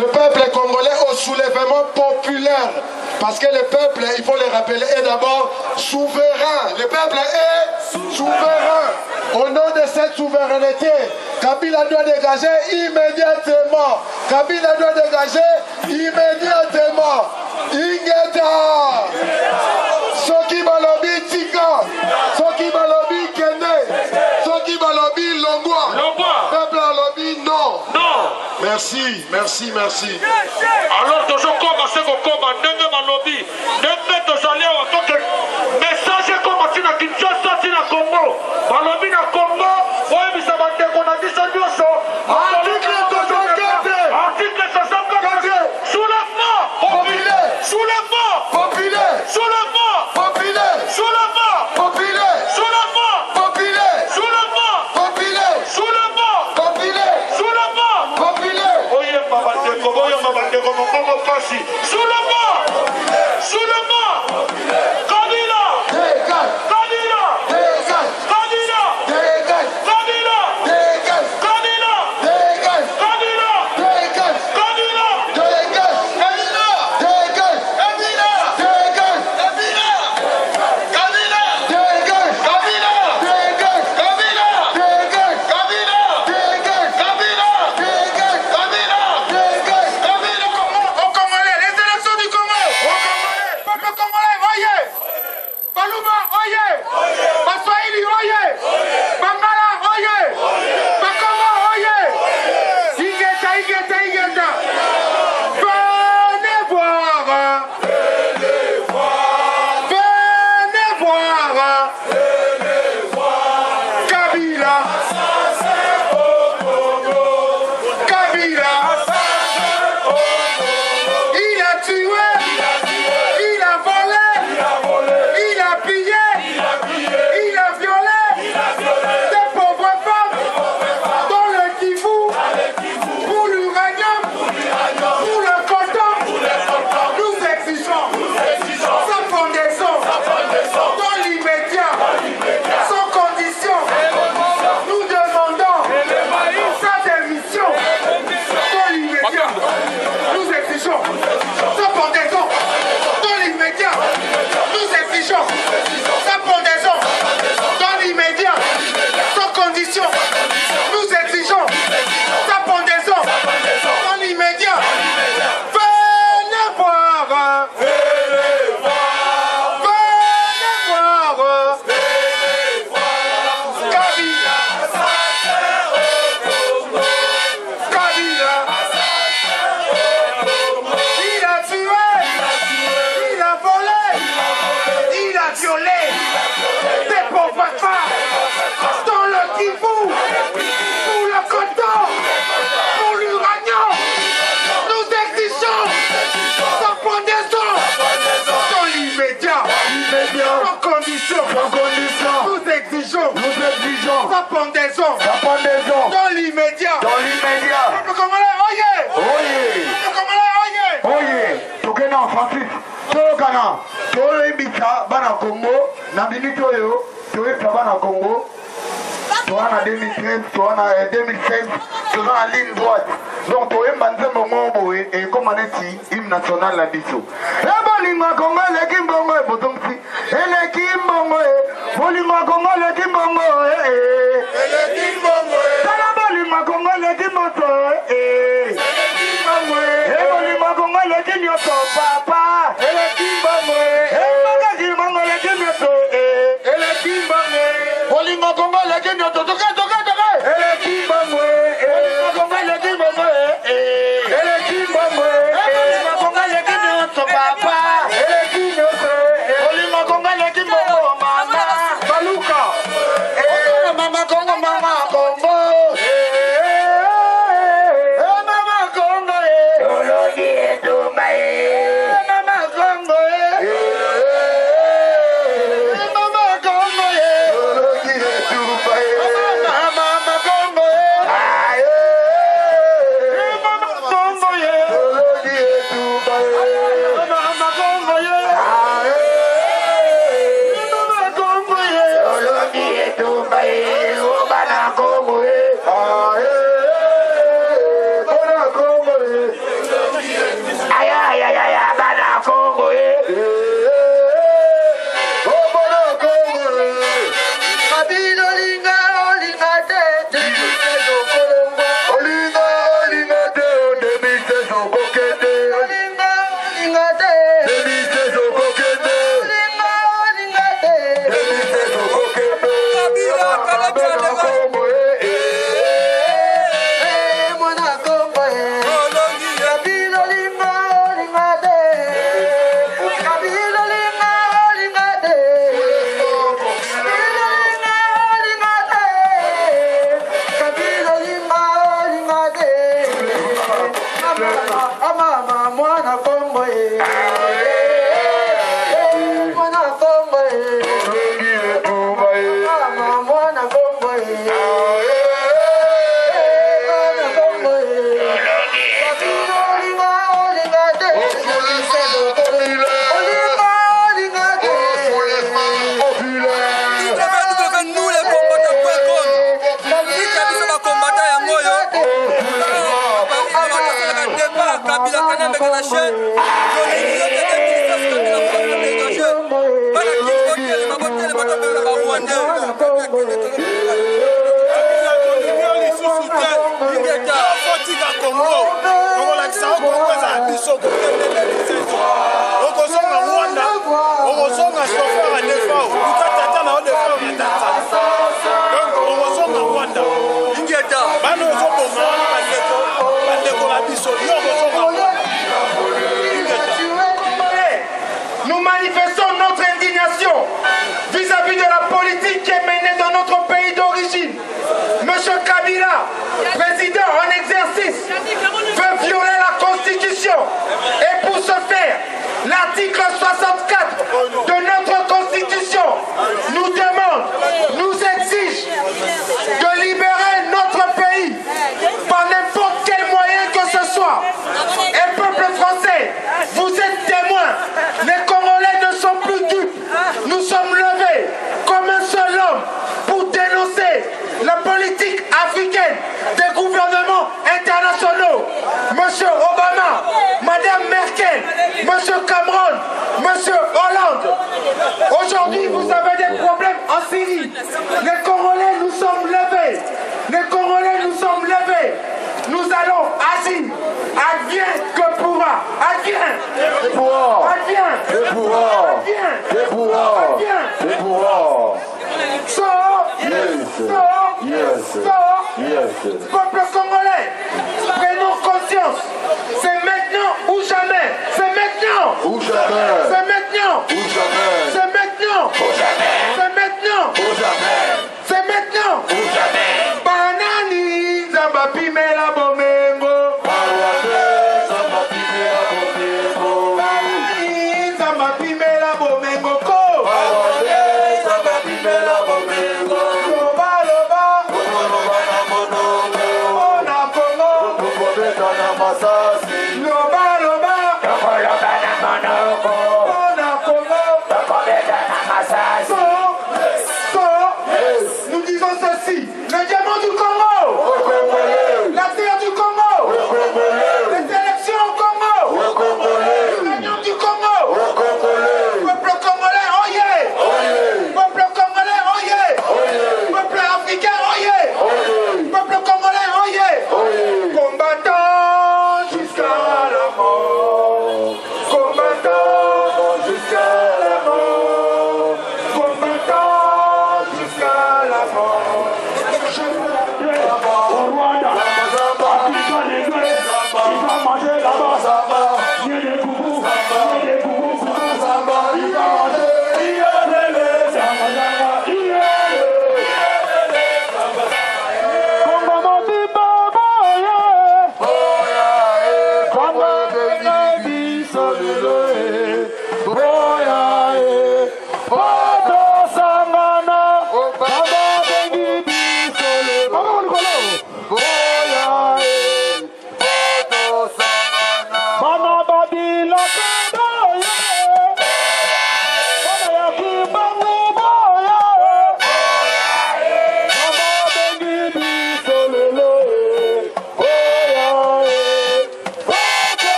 Le peuple congolais au soulèvement populaire. Parce que le peuple, il faut le rappeler, est d'abord souverain. Le peuple est souverain. Au nom de cette souveraineté, Kabila doit dégager immédiatement. Kabila doit dégager immédiatement. Ingeta. Soki Balobi Tika. Soki Balobi Kende. Soki Balobi Longwa. Peuple Balobi non. Non. Merci, merci, merci. Alors, toujours commencer au combat, Nenge Malobi, Nenge Tozali, en tant que message comme Tina Kinshasa, Tina Congo, Malobi na Congo, ouais, mais ça va te qu'on a dit ça, Article 64. Article 64. Soulèvement Populaire. Soulèvement Populaire. Soulèvement Populaire. Soulèvement Populaire. Soulèvement Populaire. Soulèvement Populaire. Soulèvement Populaire. Soulèvement Populaire. Oye Mabandeko, Mokongo Fasi. Soulèvement Soulèvement Kabila Dégage. Kabila Dégage. Kabila Dégage. Kabila Dégage. Kabila Dégage. Kabila Dégage. Kabila Dégage. Kabila Dégage. Kabila Dégage. Kabila Kabila Dégage. Kabila Dégage. Kabila Dégage. Kabila Dégage. Kabila Dégage. Kabila Dégage. Kabila au Congolais, les élections du Congo. Au Congolais, peuple congolais, voyez. Baluma, voyez. Baswahili, voyez. Bangala, voyez. Bakongo, voyez. Igeta, Igeta, Igeta. Venez voir. Venez voir. Kabila. Kabila. Il a tué, il a volé, il a pillé, il a violé des pauvres femmes dans le Kivu, pour l'uranium, pour le coton. Nous exigeons sa fondation dans l'immédiat, sans condition. Nous demandons sa démission dans l'immédiat. Nous exigeons sa pendaison dans l'immédiat. Nous exigeons sa pendaison dans l'immédiat, sans condition. Nous exigeons sa pendaison dans l'immédiat. Venez voir. Venez voir. Kabila. Kabila. Il a tué, il a volé, il a violé des pauvres femmes dans le Kivu, pour le coton, pour l'uranium. Nous exigeons sa pendaison dans l'immédiat, sans condition. Nous exigeons sa pendaison dans l'immédiat. Peuple congolais, oyez! Peuple congolais, oyez! Oye, tokena offensif. Tokana, toyebisa bana Congo na minute oyo, toyebisa bana Congo. Toana 2013, toana 2016, toza na ligne droite. Donc toyemba nzembo ngombo et comme aneti hymne national la biso. Bolingo Congo leki mbongo e botomsi. Eleki mbongo e, bolingo Congo leki mbongo e. Eleki mbongo e. Tala bolingo Congo leki moto e. Eleki mbongo e. Bolingo Congo leki nyoto papa. Eleki mbongo e. Magazi mbongo leki nyoto e. Eleki mbongo e. Bolingo Congo leki nyoto toka. Eleki mbongo e. Bolingo Congo leki mbongo e. Eleki mbongo e. Bolingo Congo leki nyoto papa. Eleki nyoto e. Bolingo Congo leki mbongo mama. Baluka. Mama Congo mama Congo. mwana Kongo mwana Kongo mwana Kongo Nous manifestons notre indignation vis-à-vis de la politique qui est menée dans notre pays d'origine. Monsieur Kabila, président en exercice, veut violer la Constitution. Et pour ce faire, l'article 64 de notre Constitution nous demande, nous exige de libérer notre pays par n'importe quel moyen que ce soit. Et peuple français, vous êtes témoins. Les Congolais ne sont plus dupes. Nous sommes levés comme un seul homme pour dénoncer la politique africaine des gouvernements internationaux. Monsieur Obama, Madame Merkel, Monsieur Cameron, Monsieur Hollande. Aujourd'hui, vous avez des problèmes en Syrie. Les Congolais nous sommes levés. Les Congolais nous sommes levés. Nous allons agir. Advienne que pourra. Advienne. C'est pourra. Advienne. C'est pourra. Advienne. C'est pourra. Advienne. C'est pourra. Sors. Yes. Sors. Yes. Sors. Yes. Peuple congolais, prenons conscience. C'est maintenant ou jamais. C'est maintenant. Ou jamais. C'est maintenant. Ou jamais. C'est maintenant. Ou jamais. C'est maintenant. Ou jamais. C'est maintenant. Ou jamais. Banani zamba pimela bomengo. Banani zamba pimela bomengo. Ko. Banani zamba pimela bomengo. Loba loba. Ona Congo. Tupobetana masasi. Loba loba. Ona Congo. Nous disons ceci. Le diamant du Congo. La terre du Congo. Les élections au Congo. L'union du Congo. Peuple congolais, oyez. Peuple congolais, oyez. Peuple africain, oyez. Peuple congolais, oyez. Combattant jusqu'à la mort.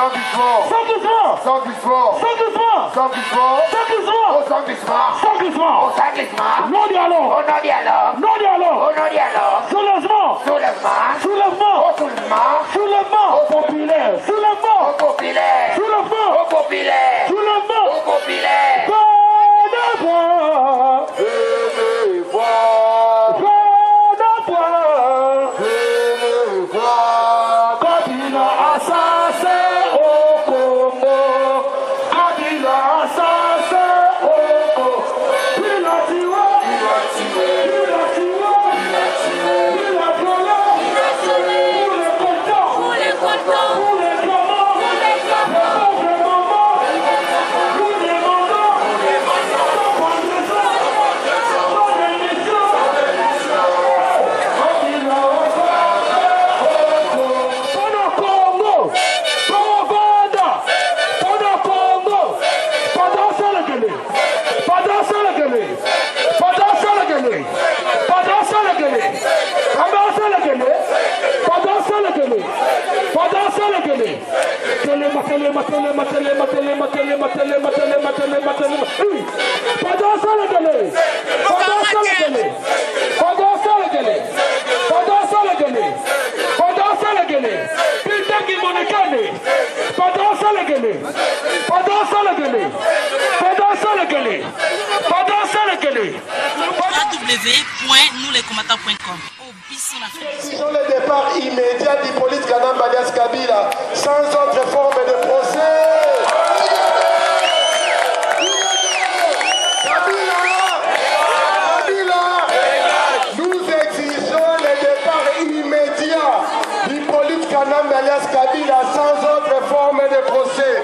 Sans glissement. Sans glissement. Sans glissement. Sans glissement. Sans glissement. Sans glissement. Oh, sans glissement. Sans glissement. Oh, sans glissement. Non dialogue. Oh, non dialogue. Non dialogue. Oh, non dialogue. Soulèvement. Soulèvement. Soulèvement. Oh, soulèvement. Soulèvement. Oh, Populaire. Soulèvement. Oh, populaire. Soulèvement. Oh, populaire. Soulèvement. Oh, populaire. Venez voir. Venez voir. Venez voir. Venez voir. Kabila assassin au Congo. Kabila assassin au Congo. Il a tué. Il a tué. Il a tué. Il a tué. Il a violé. Il a violé. Pour les contents. Pour les contents. Pour les clamants. Pour les clamants. Les pauvres mamans. Nous demandons. Sans condition. Sans démission. Kabila assassin au Congo. Pendant Congo. Pendant Rwanda. Pendant Congo. Pendant ça le gueule. Pendant ça le gueule. Pendant ça le gueule. Pendant ça le gueule. Pendant ça le gueule. Pendant ça le gueule. Pendant ça le gueule. Télé, matélé, matélé, matélé, matélé, matélé, matélé, matélé, matélé, matélé. Oui. Pendant ça le gueule. Pendant ça le gueule. Pendant ça le gueule. Pendant ça le gueule. Pendant ça le gueule. Putain qui m'en est canné. Pendant ça le gueule. Pendant ça le gueule. Pendant ça le gueule. Pendant ça le gueule. www.nousleskomatants.com. Au bisou la fête. Exigeons le départ immédiat d'Hippolyte Kanamba alias Kabila, sans autre forme de procès. Kabila, nous exigeons le départ immédiat d'Hippolyte Kanamba alias Kabila, sans autre forme de procès.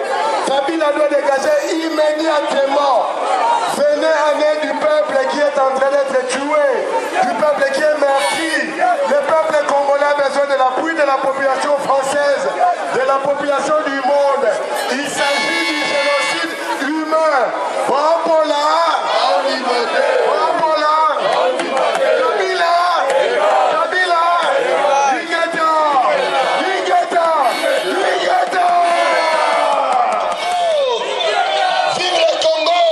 Kabila doit dégager immédiatement. Venez en aide du peuple qui est en train d'être tué, du peuple qui est meurtri. Le peuple congolais a besoin de l'appui de la population française, de la population du monde. Il s'agit du génocide humain. Wapola, Wapola, Kabila, Kabila, Ligeta, Ligeta, Ligeta. Vive le Congo!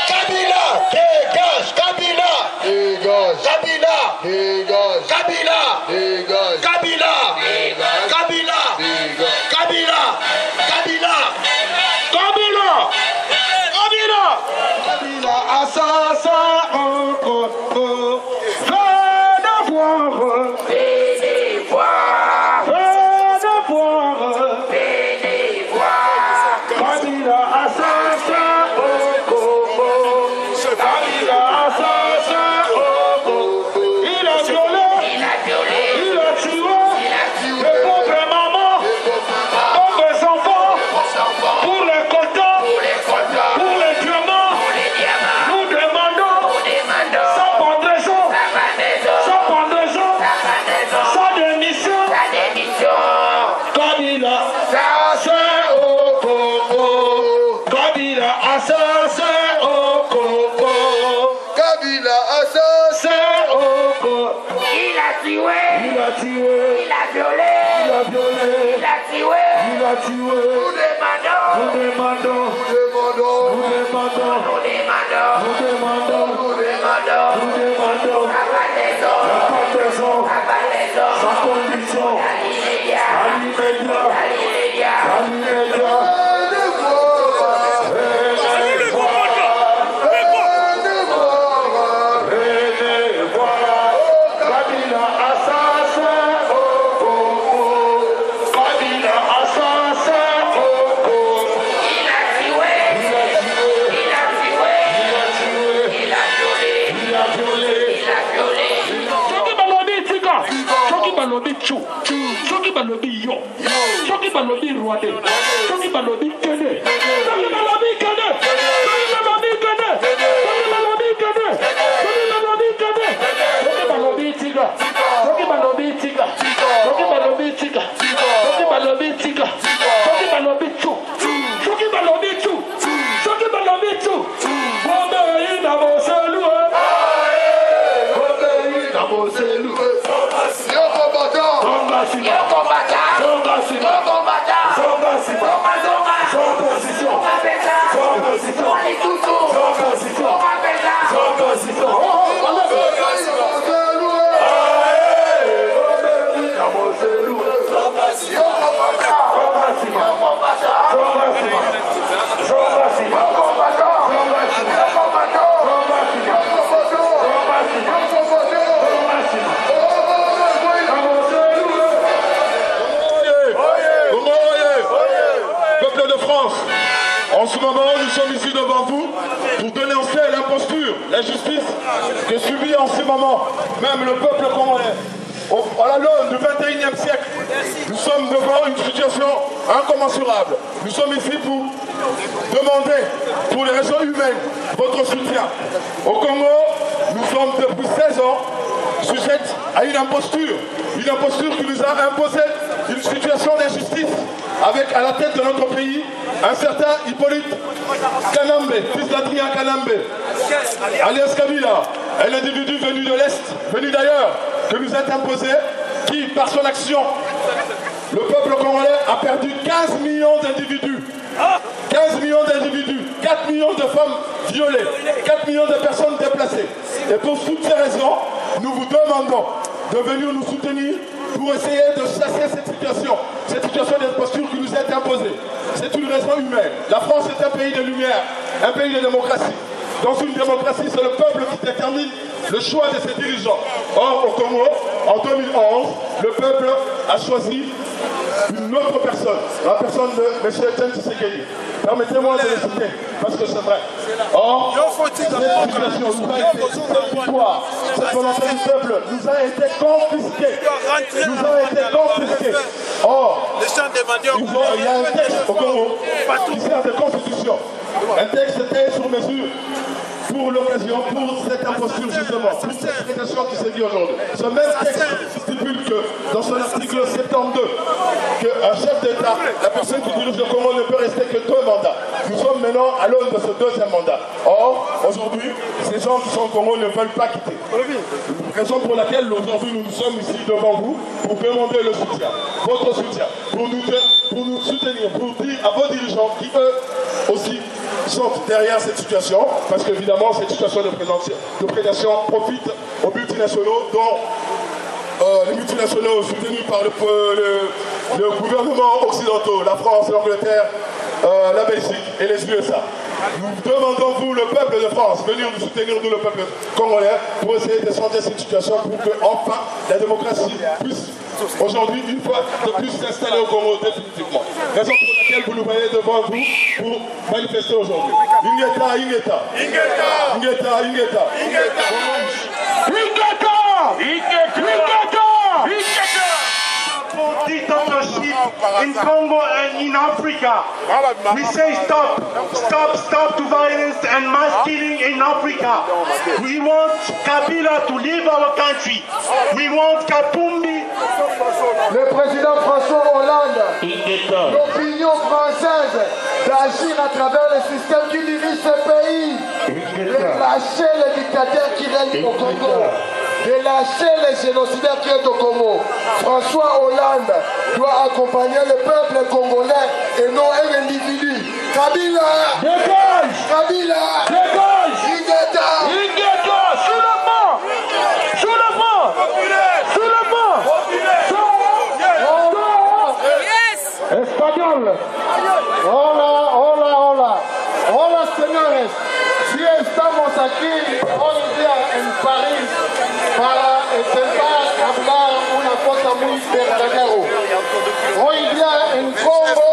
Kabila! Dégage! Kabila! Dégage! Kabila! Dégage! Kabila! Dégage! Kabila! Dégage! Kabila! Dégage! Kabila! Kabila! Kabila! Kabila! Kabila! Assassin au Congo! Venez voir! Venez voir! Venez voir! Venez voir! Kabila! Assassin au Congo! Kabila! Assassin au Congo! Il a violé! Il a violé. Il a tué! Il a tué. Les pauvres mamans! Pauvres enfants! Pour les cotons! Pour les contents. Pour les diamants! Pour les diamants. Nous demandons! Nous demandons. Sans pendaison! Sa pendaison. Sans pendaison! Sa pendaison. Sans démission! Sa démission. Kabila! Assassin au Congo! Kabila! Assassin au Congo! Kabila! Assassin au Congo! Il a tué. Il a tué! Il a violé. Il a violé! Il a tué. Il a tué! Nous demandons. Nous demandons! Nous demandons! Nous demandons. Nous demandons! Nous demandons. Nous demandons! Sa pendaison. La pendaison! Sa pendaison. Sans condition! L'immédiat. À l'immédiat! L'immédiat. À l'immédiat! Venez voir! Venez voir! Kabila assassin au Congo! Kabila assassin au Congo! Il a tué. Il a tué! Il a tué. Il a tué! Il a violé. Il a violé! Il a violé. Soki balobi tika, soki balobi chu, soki balobi yo, soki balobi rwande, soki balobi kene, soki balobi kene, soki balobi kene, soki balobi kene, soki balobi kene, soki balobi tika, soki balobi tika, soki balobi tika, soki balobi tika, soki balobi chu, soki balobi chu, soki balobi chu, bombe ina moselu. Yo combattant! Songa sima, Yo combattant. songa sima, Yo combattant. songa sima. En ce moment, nous sommes ici devant vous pour dénoncer l'imposture, l'injustice que subit en ce moment même le peuple congolais. À la l'aune du 21e siècle, nous sommes devant une situation incommensurable. Nous sommes ici pour demander, pour les raisons humaines, votre soutien. Au Congo, nous sommes depuis 16 ans sujettes à une imposture qui nous a imposé une situation d'injustice avec à la tête de notre pays un certain Hippolyte Kanambe, fils d'Adrien Kanambe, alias Kabila, un individu venu de l'Est, venu d'ailleurs, que nous a imposé, qui par son action, le peuple congolais a perdu 15 millions d'individus. 15 millions d'individus, 4 millions de femmes violées, 4 millions de personnes déplacées. Et pour toutes ces raisons, nous vous demandons de venir nous soutenir pour essayer de chasser cette situation d'imposture qui nous est imposée. C'est une raison humaine. La France est un pays de lumière, un pays de démocratie. Dans une démocratie, c'est le peuple qui détermine le choix de ses dirigeants. Or, au Congo, en 2011, le peuple a choisi une autre personne, la personne de M. Etienne Tshisekedi. Permettez-moi de le citer, parce que c'est vrai. Or, cette situation nous a été, cette victoire, cette volonté du peuple nous a été confisquée. Or, il y a un texte au Congo qui sert de constitution. Un texte était sur mesure pour l'occasion, pour cette imposture justement, pour cette présentation qui s'est dit aujourd'hui. Ce même texte stipule que, dans son article 72, qu'un chef d'État, la personne qui dirige le Congo ne peut rester que 2 mandats. Nous sommes maintenant à l'aune de ce 2e mandat. Or, aujourd'hui, ces gens qui sont au Congo ne veulent pas quitter. Raison pour laquelle aujourd'hui nous sommes ici devant vous pour demander le soutien, votre soutien, pour nous soutenir, pour dire à vos dirigeants qui eux aussi sont derrière cette situation, parce qu'évidemment cette situation de prédation profite aux multinationaux, dont les multinationaux soutenus par le gouvernement occidentaux, la France, l'Angleterre, la Belgique et les USA. Nous demandons, vous, le peuple de France, venir nous soutenir, nous, le peuple congolais, pour essayer de changer cette situation, pour que enfin la démocratie puisse aujourd'hui, une fois de plus, s'installer au Congo définitivement. Raison pour laquelle vous nous voyez devant vous pour manifester aujourd'hui. Ingeta, Ingeta. Ingeta. Ingeta, Ingeta. Ingeta. Ingeta. Ingeta. Dictatorship in Congo and in Africa. We say stop, stop, stop to violence and mass killing in Africa. We want Kabila to leave our country. We want Kapumbi. Le président François Hollande, l'opinion française d'agir à travers le système qui dirige ce pays, de lâcher les dictateurs qui règnent au Congo, de lâcher les génocidaires qui sont au Congo. François Hollande doit accompagner le peuple congolais et non un individu. Kabila, dégage! Kabila, dégage! Ingeta, Ingeta, sous le banc! Sous le banc! Sous le banc! Espagnol. Hola, hola, hola. Hola, señores. Si estamos aquí hoy día en París para intentar hablar una cosa muy verdadera. Hoy día en Congo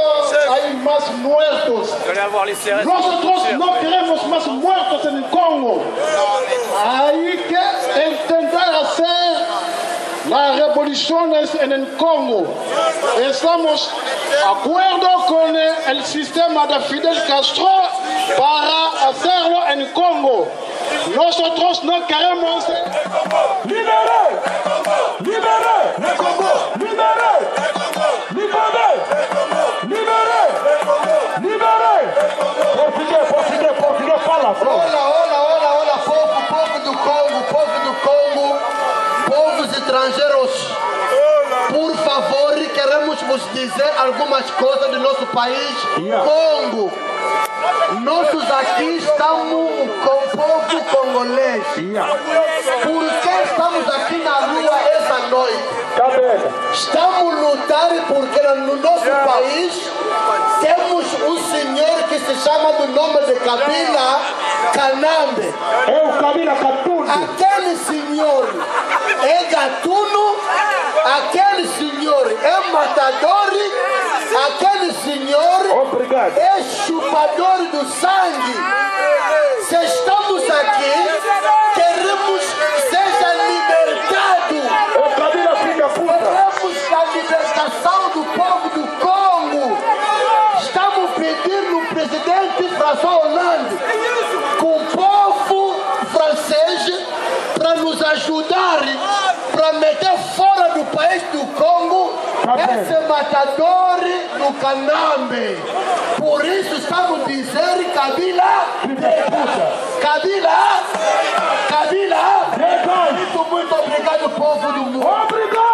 hay más muertos. Nosotros no queremos más muertos en el Congo. Hay que intentar hacer las revoluciones en el Congo. Estamos de acuerdo con el sistema de Fidel Castro para hacerlo en Congo. Nosotros no queremos liberar, liberar el Congo, liberar, liberar, liberar, liberar. Português, fala. Hola, povo do Congo, povos estrangeiros. Por favor, queremos vos dizer algumas coisas do nosso país, Congo. nós aqui estamos com o povo congolês. Por que estamos aqui na rua essa noite? Estamos lutando porque no nosso país temos um senhor que se chama do nome de Kabila Kanambe. É o Kabila Katumbi. Aquele senhor é gatuno, aquele senhor é matador, aquele senhor é chupador do sangue. Se estamos aqui, queremos que seja libertado. Queremos a libertação do povo do Congo. Estamos pedindo ao presidente François Hollande com o povo francês para nos ajudar, para meter fora do país do Congo esse matador do Kanambe. Por isso estamos dizendo Kabila, Kabila, Kabila. Muito obrigado, povo do mundo. Obrigado!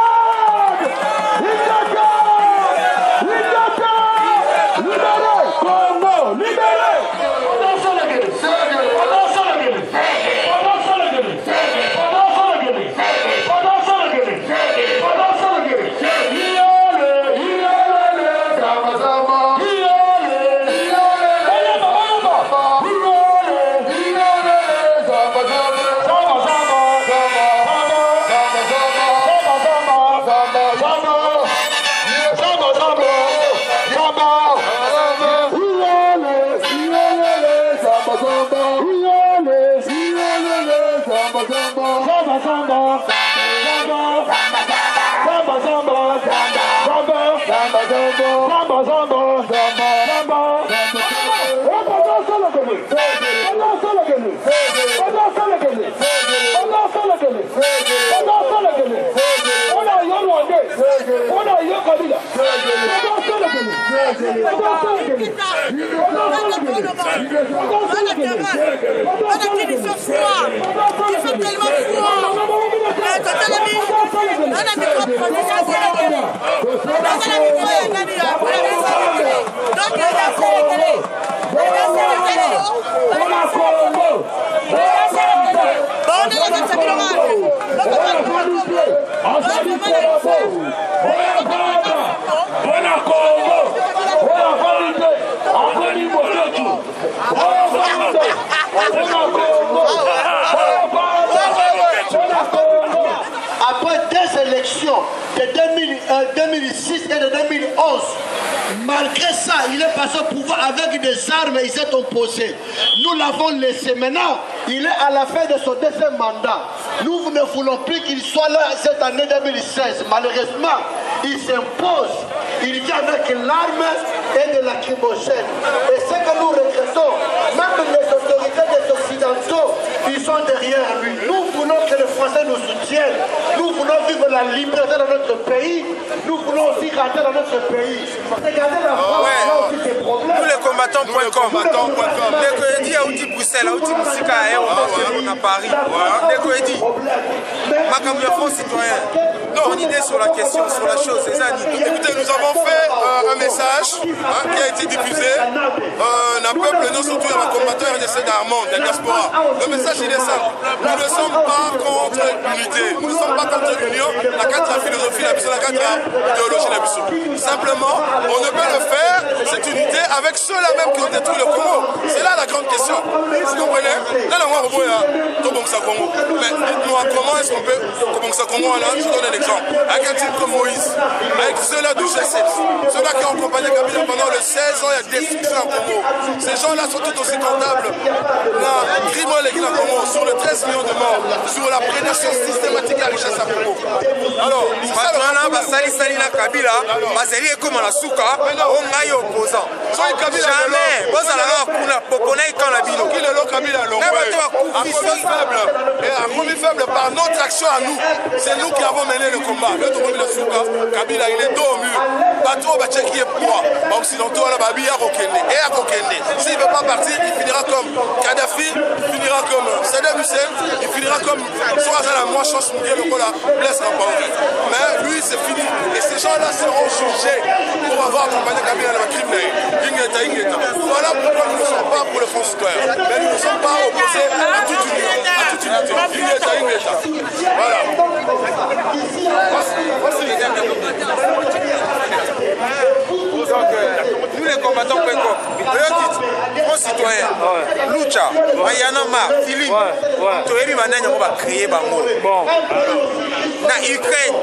Liberei! Congo! Liberei! Après deux élections de 2006 et de 2011, malgré ça, il est passé au pouvoir avec des armes et il s'est opposé. Nous l'avons laissé. Maintenant, il est à la fin de son deuxième mandat. Nous ne voulons plus qu'il soit là cette année 2016. Malheureusement, il s'impose. Il vient avec l'arme et de lacrymogène. Et ce que nous regrettons, même les autorités des Occidentaux, ils sont derrière lui. Nous voulons que les Français nous soutiennent. Nous voulons vivre la liberté dans notre pays. Nous voulons aussi rentrer dans notre pays. Regardez la France, on a aussi des problèmes. Nous les combattants.com. Dès que dit à Outi Bruxelles, à Outi Moussika, on a Paris. Dès que dit, ma caméra citoyen. Ton idée sur la question, sur la chose, c'est ça. Écoutez, nous avons fait un message qui a été diffusé d'un peuple, non surtout un combattant RDC d'Armand, de la diaspora. Le message il est simple. Nous ne sommes pas contre l'unité, nous ne sommes pas contre l'union, la carte de la philosophie, la carte de l'idéologie, la simplement, on ne peut le faire, cette unité, avec ceux-là même qui ont détruit le Congo. C'est là la grande question. Vous comprenez? Là, la voix Congo. Mais dites-moi, comment est-ce qu'on peut, comme ça, Congo, là, je donne un exemple. Avec un type comme Moïse, avec ceux-là du G7, ceux-là qui ont accompagné Kabila pendant les 16 ans, il y a destruction en Congo. Ces gens-là sont tout aussi comptables. La crime les Congo, sur les 13 millions de morts, sur la prédation systématique à la richesse à Congo. Alors, basali na Kabila, basali comme la souka, on a opposant. Jamais, bozalaka kuna pokona ikana bino. Qui le Kabila faible par notre action à nous. C'est nous qui avons mené le combat. Le Kabila il est dos au mur. bateau va checker poids. Occidentaux là babi à Kokende et à Kokende. S'il ne veut pas partir, il finira comme Kadhafi, il finira comme Saddam Hussein, il finira comme soit la moins chance de le la blesse pas. Mais lui c'est fini et ces gens-là seront jugés pour avoir accompagné Kabila dans le crime. Voilà pourquoi nous ne sommes pas pour le front citoyen, mais nous ne sommes pas opposés à toute unité. Voilà. Nous les combattants gros citoyens, Lucha, Ayanama, Philippe, Toyebi Mananya on va créer Bango. Na Ukraine,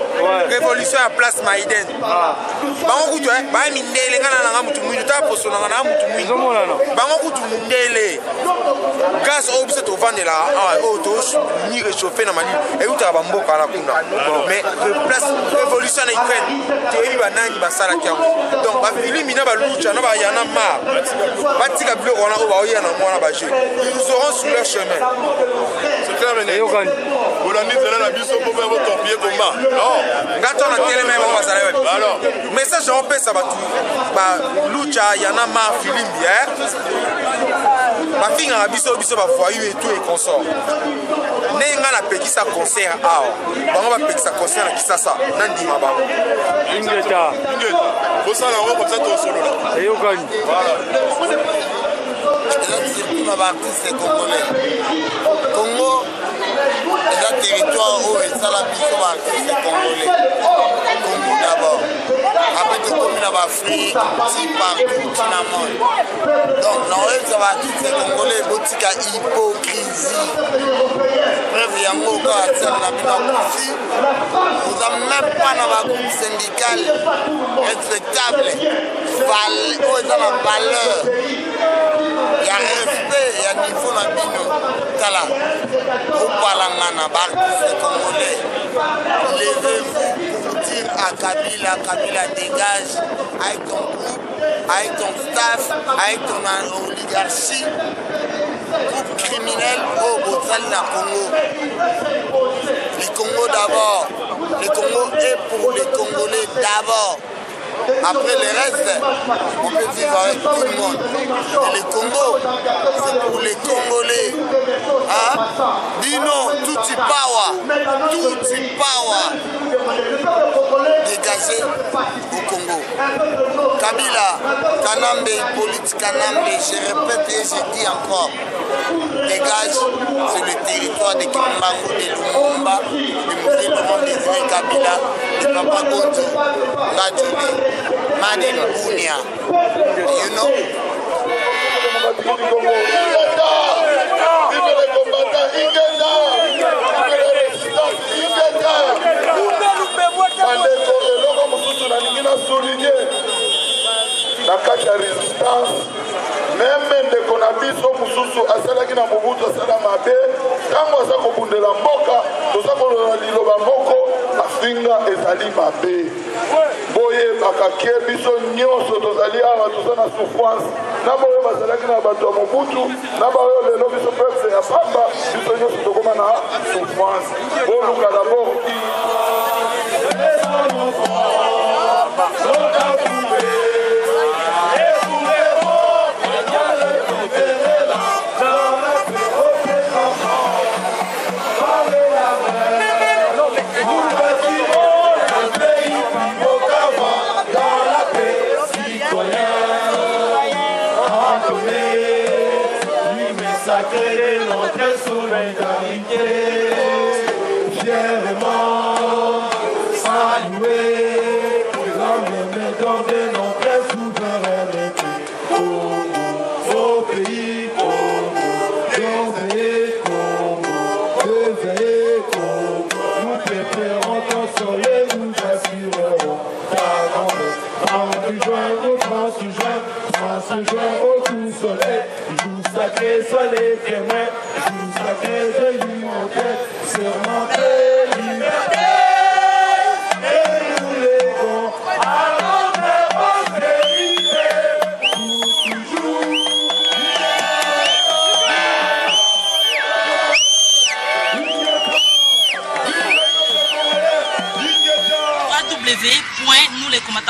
révolution à place Maïden. Bango kutu ba mindele ngana na mutu mwinu ta poso na mutu mwinu. Bango kutu mindele. Gaz au biso to vendre là, au to ni réchauffer na mali. Et uta ba mboka la kuna. Mais place révolution en Ukraine, Toyebi Banani ba sala kiango. Donc ba Philippe mina ba Lucha na ba Ayanama. Batika bleu on a oya na mwana ba jeu. Ils auront sur leur chemin. C'est clair mais Bolani zela na biso pour faire votre pied combat. Non. Ngato na tele même on va ça. Alors, message on peut ça ba tout. Ba Lucha Ayanama Filimbi ba finga biso ba foyer et tout et consort. Nenga na pekisa concert awa. Bango ba pekisa concert na kisasa nandima ba. Ingeta. Faut ça là on comme ça ton solo là. Et yo gagne. Voilà. Surtout dans l'artiste congolais. Congo est un territoire où il y a la mission d'artistes congolais. Congo d'abord. Après tout comme dans l'Afrique, si partout dans le monde. Donc dans les artistes congolais, il y a hypocrisie. Bref, il y a un mot qui a vous n'avez même pas dans la groupe syndicale respectable. Où est la valeur? Il y a respect, il y a niveau dans le bino. Tala, vous parlez d'artistes congolais. Levez-vous pour dire à Kabila, Kabila dégage avec ton groupe, avec ton staff, avec ton oligarchie. Groupe criminel au Botsal na Congo. Les Congo d'abord. Le Congo est pour les Congolais d'abord. Après le reste, on peut vivre avec tout le monde. Et le Congo, c'est pour les Congolais. Hein? Dis non, tout y power. Dégagé au Congo. Kabila, Kanambe, Hippolyte Kanambe, je répète et je dis encore, dégage sur le territoire de Kimbangu, de Lumumba, de Moussi Laurent Désiré Kabila, de Papa Gondi, Radjoli, Madeleine Bounia. You know? Na kati ya résistance même ndeko na biso mosusu asalaki na mobutu asala mabe ntango aza kobundela mboka toza kolona liloba moko afinga ezali mabe boyebaka ke biso nyonso tozali awa toza na souffrance na boyo bazalaki na bato ya mobutu na baoyo lelo biso peuple ya pamba biso nyonso tokoma na souffrance boluka dabord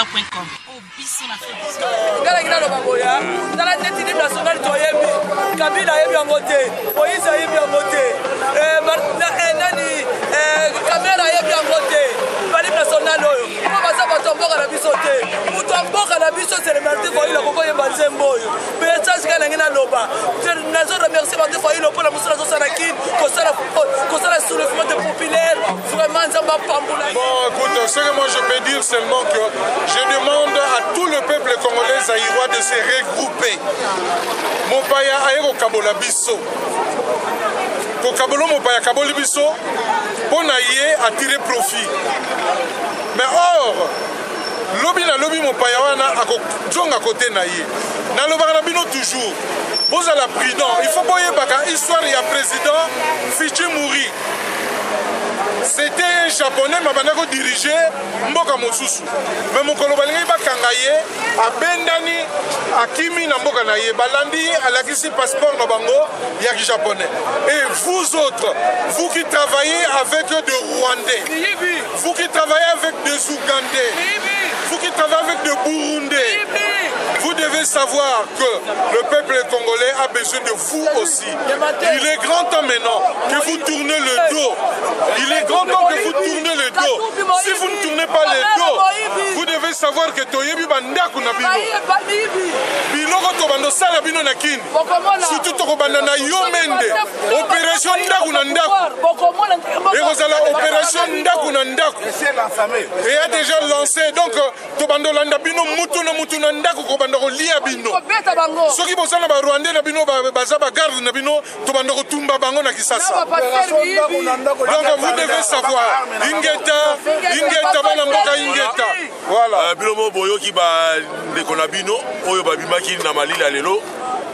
Kabila.com. Oh, biso na fait. Ngala ngina lo baboya. Tala neti ni national toyebi. Kabila yebi angote. Moïse yebi angote. Nani Kamera yebi angote. Bali national oyo. Ko baza batomboka na biso te. Mutu amboka na biso c'est le mardi ko ila koko yeba nzembo oyo. Mais ça ngala ngina loba. Nazo remercier mardi ko ila pour la musala zo sanakin. Ko sala soulèvement de populaire. Vraiment nzamba pambula. Bon, écoute, ce que moi je peux dire seulement que je demande à tout le peuple congolais zaïrois de se regrouper. Mon paya aero kabola biso. Ko kabolo mon paya kaboli biso pour naïe attirer profit. Mais or lobby na lobby mon paya wana ako jonga côté naïe. Na lobaka na bino toujours. Vous à la prudent, il faut boyer baka histoire ya président Fidji Mouri. C'était un japonais qui dirigeait Mboka Mosusu. Mais mon colobalingi bakangaye a bendani a kimi na Mboka naye balandi a la kisi passeport na bango yaki japonais. Et vous autres, vous qui travaillez avec des Rwandais, vous qui travaillez avec des Ougandais, vous qui travaillez avec des Burundais, vous devez savoir que le peuple congolais a besoin de vous aussi. Il est grand temps maintenant que vous tournez le dos. Il est grand temps que vous tournez le dos. Si vous ne tournez pas le dos, vous devez savoir que Toyebi Bandaku na bino. Biloko tobando sala bino na kin. Surtout tokobanda na Yomende. Opération Ndaku na Ndaku. Et vous allez opération Ndaku na Ndaku. Et a déjà lancé donc tobando landa bino mutu na Ndaku kobanda ko lia bino. Soki bozana ba Rwandais na bino baza ba garde na bino tobanda ko tumba bango na Kisasa. Donc vous devez savoir Ingeta bana mboka Ingeta. Voilà. Bilomo boyoki ba ndekona bino oyo babimaki na malila lelo.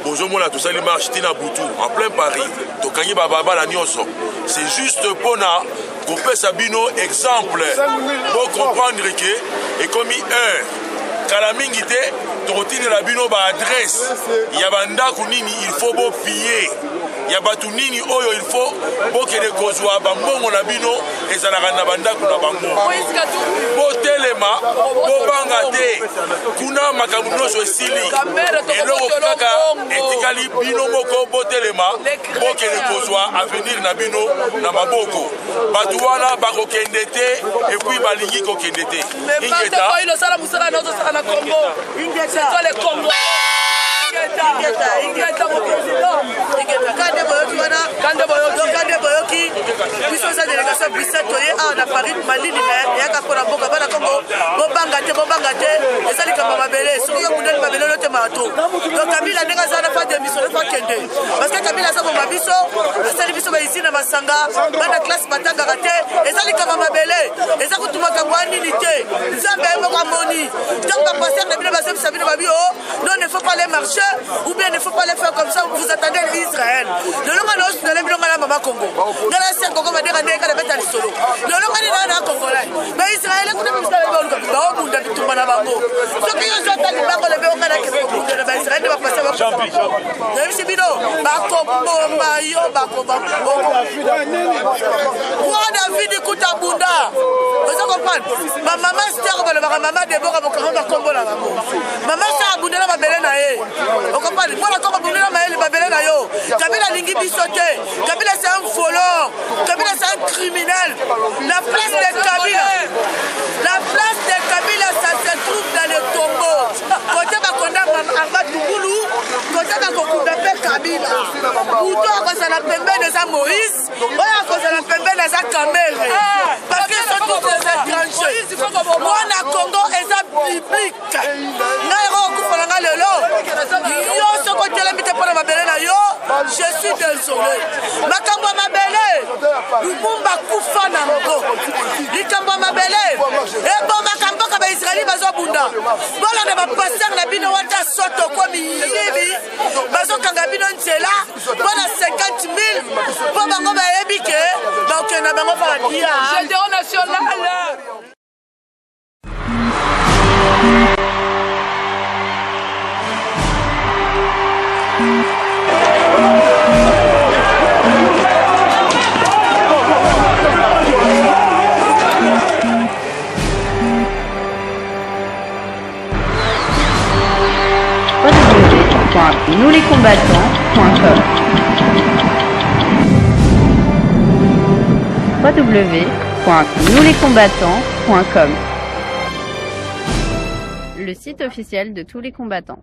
Bozomona to sali marche tina butu en plein Paris. To kanyi baba la nyonso. C'est juste pour na kopesa bino exemple. Pour comprendre que et comme kala mingi te tokotini la bino ba adresse ya bandako nini il faut bo piller ya batu nini oyo il faut bokende kozwa bambongo na bino ezalaka na bandako na bango botelema bobanga te kuna makambo nyonso esili eloko kaka etikali bino moko botelema bokende kozwa avenir na bino na maboko batu wana bakokende te epuis balingi kokende te ingeta na Congo, c'est toi les Congo. Ingeta mon président. Kande Boyoki. Biso sa délégation Bruxelles toye a na Paris Malini na yaka pona boka bana Congo. Bobanga te. Ezali kamba mabele. Soki yo kundeli mabele lote mato. Donc Kabila nenga za na fa démission fa kende. Parce que Kabila sa bomba biso, asali biso ba ici na Masanga, bana classe batanga te. Ezali kamba mabele. Eza kutuma kangwani nité. Nzambe moko moni. Donc ba passer na bino ba sem sabino babio. Non, il ne faut pas les marcher ou bien il ne faut pas les faire comme ça. Vous attendez Israël. Le long à l'os, le long à la maman Congo. Dans la scène, Congo va dire à la bête à l'isolo. Le long à la Congolais. Mais Israël, vous n'avez pas le Congo. Vous n'avez tout mal à Bango. Ce qui est à l'Ibago, le Béon, la Israël ne va passer à Champi. Même si Bino, Bakombo, Mayo, Bakombo. Moi, David, écoute à Bunda. Vous comprenez? Ma maman, c'est ma maman, Déborah, mon carreau, ma combo là. Maman, c'est à Bunda, ma belle naïe. Vous comprenez? Moi, la combo, Bunda, ma belle naïe. Kabila Lingi Bissoté. Kabila, c'est un voleur. Kabila, c'est un criminel. La place de Kabila. La place de Kabila, ça se trouve dans le tombeau. Côté Bakonda, Arba Tougoulou. Côté Bakokunda, Kabila. Pouto, à cause de la pembe de Moïse. Ou à cause de la pembe de Kamel. Parce qu'ils sont tous des étrangers. Moi, na Congo, ils sont bibliques. Je suis désolé. Makambo Mabele, Lumumba Koufa Nango. Likambo Mabele, et bon Makambo Kaba Israël Bazobunda. Voilà de ma passer la bino wata soto comme Yibi. Bazo Kangabino Nzela, voilà 50 000. Pour Bango Baebike, donc on a Bango Faradia. Général national. www.nouslescombattants.com www.nouslescombattants.com, le site officiel de tous les combattants.